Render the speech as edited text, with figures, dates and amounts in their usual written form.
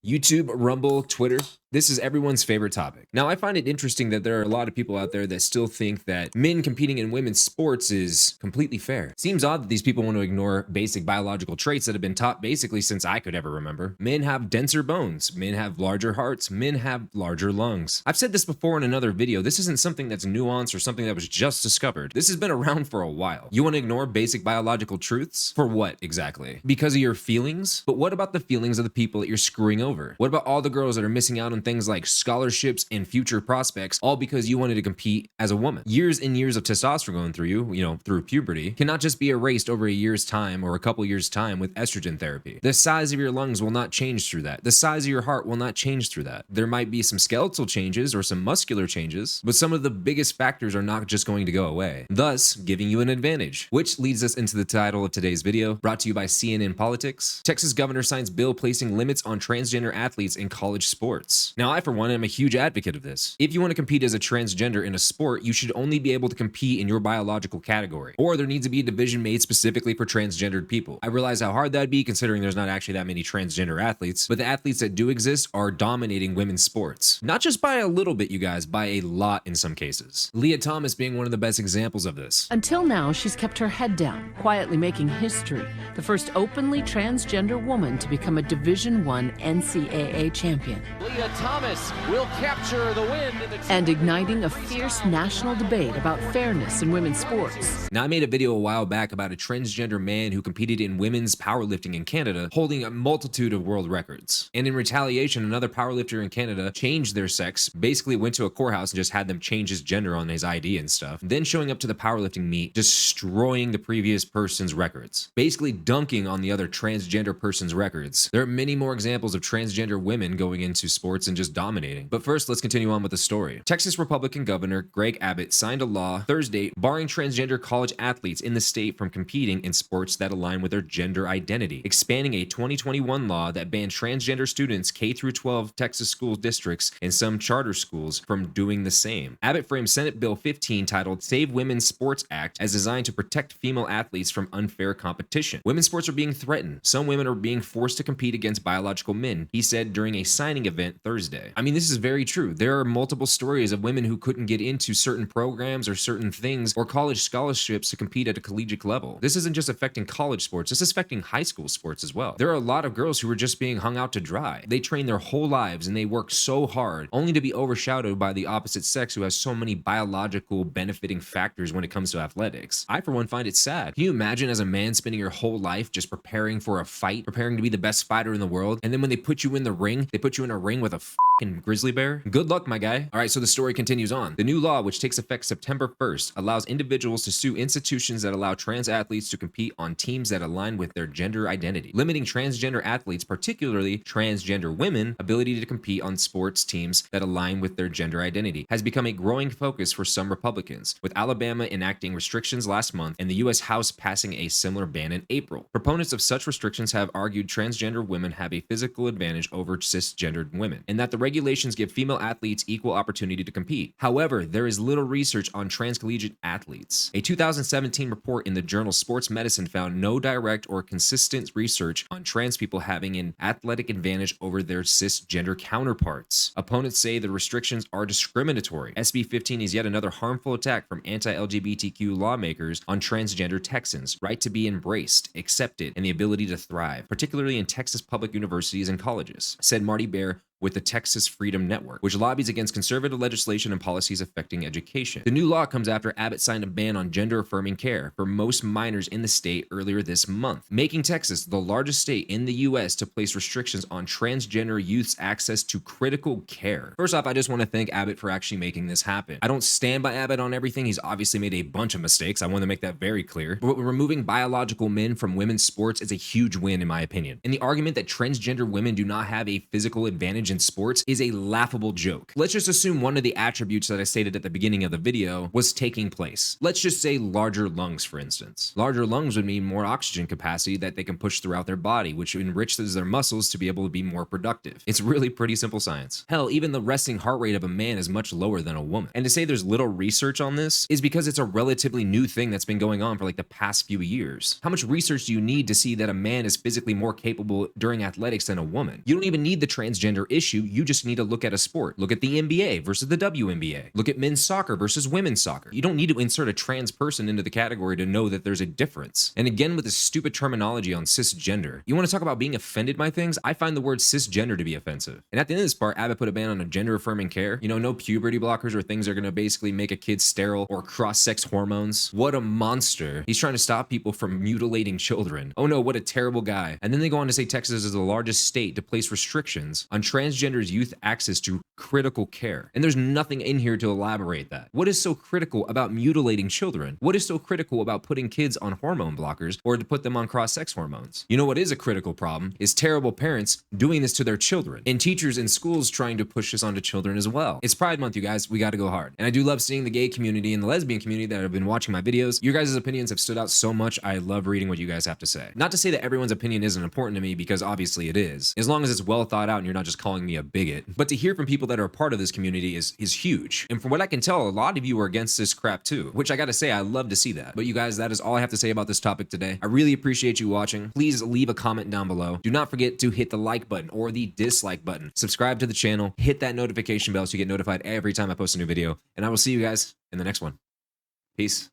YouTube, Rumble, Twitter. This is everyone's favorite topic. Now, I find it interesting that there are a lot of people out there that still think that men competing in women's sports is completely fair. Seems odd that these people want to ignore basic biological traits that have been taught basically since I could ever remember. Men have denser bones, men have larger hearts, men have larger lungs. I've said this before in another video. This isn't something that's nuanced or something that was just discovered. This has been around for a while. You want to ignore basic biological truths? For what exactly? Because of your feelings? But what about the feelings of the people that you're screwing over? What about all the girls that are missing out on things like scholarships and future prospects, all because you wanted to compete as a woman? Years and years of testosterone going through you, through puberty, cannot just be erased over a year's time or a couple years' time with estrogen therapy. The size of your lungs will not change through that. The size of your heart will not change through that. There might be some skeletal changes or some muscular changes, but some of the biggest factors are not just going to go away, thus giving you an advantage. Which leads us into the title of today's video, brought to you by CNN Politics. Texas governor signs bill placing limits on transgender athletes in college sports. Now, I, for one, am a huge advocate of this. If you want to compete as a transgender in a sport, you should only be able to compete in your biological category, or there needs to be a division made specifically for transgendered people. I realize how hard that'd be considering there's not actually that many transgender athletes, but the athletes that do exist are dominating women's sports. Not just by a little bit, you guys, by a lot in some cases. Leah Thomas being one of the best examples of this. Until now, she's kept her head down, quietly making history. The first openly transgender woman to become a Division I NCAA champion. Leah Thomas will capture the win. And igniting a fierce national debate about fairness in women's sports. Now, I made a video a while back about a transgender man who competed in women's powerlifting in Canada, holding a multitude of world records. And in retaliation, another powerlifter in Canada changed their sex, basically went to a courthouse and just had them change his gender on his ID and stuff, then showing up to the powerlifting meet, destroying the previous person's records, basically dunking on the other transgender person's records. There are many more examples of transgender women going into sports and just dominating. But first, let's continue on with the story. Texas Republican Governor Greg Abbot signed a law Thursday barring transgender college athletes in the state from competing in sports that align with their gender identity, expanding a 2021 law that banned transgender students K-12 Texas school districts and some charter schools from doing the same. Abbott framed Senate Bill 15 titled Save Women's Sports Act as designed to protect female athletes from unfair competition. Women's sports are being threatened. Some women are being forced to compete against biological men, he said during a signing event Thursday. I mean, this is very true. There are multiple stories of women who couldn't get into certain programs or certain things or college scholarships to compete at a collegiate level. This isn't just affecting college sports, this is affecting high school sports as well. There are a lot of girls who are just being hung out to dry. They train their whole lives and they work so hard only to be overshadowed by the opposite sex who has so many biological benefiting factors when it comes to athletics. I, for one, find it sad. Can you imagine as a man spending your whole life just preparing for a fight, preparing to be the best fighter in the world, and then when they put you in the ring, they put you in a ring with a fucking grizzly bear? Good luck, my guy. All right, so the story continues on. The new law, which takes effect September 1st, allows individuals to sue institutions that allow trans athletes to compete on teams that align with their gender identity, limiting transgender athletes, particularly transgender women, ability to compete on sports teams that align with their gender identity, has become a growing focus for some Republicans, with Alabama enacting restrictions last month and the U.S. House passing a similar ban in April. Proponents of such restrictions have argued transgender women have a physical advantage over cisgendered women, and that the regulations give female athletes equal opportunity to compete. However, there is little research on trans collegiate athletes. A 2017 report in the journal Sports Medicine found no direct or consistent research on trans people having an athletic advantage over their cisgender counterparts. Opponents say the restrictions are discriminatory. SB 15 is yet another harmful attack from anti-LGBTQ lawmakers on transgender Texans' right to be embraced, accepted, and the ability to thrive, particularly in Texas public universities and colleges, said Marty Baer with the Texas Freedom Network, which lobbies against conservative legislation and policies affecting education. The new law comes after Abbott signed a ban on gender-affirming care for most minors in the state earlier this month, making Texas the largest state in the U.S. to place restrictions on transgender youth's access to critical care. First off, I just want to thank Abbott for actually making this happen. I don't stand by Abbott on everything. He's obviously made a bunch of mistakes. I want to make that very clear. But removing biological men from women's sports is a huge win, in my opinion. And the argument that transgender women do not have a physical advantage change in sports is a laughable joke. Let's just assume one of the attributes that I stated at the beginning of the video was taking place. Let's just say larger lungs, for instance. Larger lungs would mean more oxygen capacity that they can push throughout their body, which enriches their muscles to be able to be more productive. It's really pretty simple science. Hell, even the resting heart rate of a man is much lower than a woman. And to say there's little research on this is because it's a relatively new thing that's been going on for like the past few years. How much research do you need to see that a man is physically more capable during athletics than a woman? You don't even need the transgender issue, you just need to look at a sport. Look at the NBA versus the WNBA. Look at men's soccer versus women's soccer. You don't need to insert a trans person into the category to know that there's a difference. And again, with this stupid terminology on cisgender, you want to talk about being offended by things? I find the word cisgender to be offensive. And at the end of this part, Abbott put a ban on a gender-affirming care. You know, no puberty blockers or things that are going to basically make a kid sterile or cross-sex hormones. What a monster. He's trying to stop people from mutilating children. Oh no, what a terrible guy. And then they go on to say Texas is the largest state to place restrictions on transgender's youth access to critical care. And there's nothing in here to elaborate that. What is so critical about mutilating children? What is so critical about putting kids on hormone blockers or to put them on cross-sex hormones? You know what is a critical problem is terrible parents doing this to their children and teachers in schools trying to push this onto children as well. It's Pride Month, you guys. We got to go hard. And I do love seeing the gay community and the lesbian community that have been watching my videos. Your guys' opinions have stood out so much. I love reading what you guys have to say. Not to say that everyone's opinion isn't important to me, because obviously it is, as long as it's well thought out and you're not just calling me a bigot. But to hear from people that are a part of this community is huge. And from what I can tell, a lot of you are against this crap too, which I gotta say, I love to see that. But you guys, that is all I have to say about this topic today. I really appreciate you watching. Please leave a comment down below. Do not forget to hit the like button or the dislike button. Subscribe to the channel, hit that notification bell so you get notified every time I post a new video. And I will see you guys in the next one. Peace.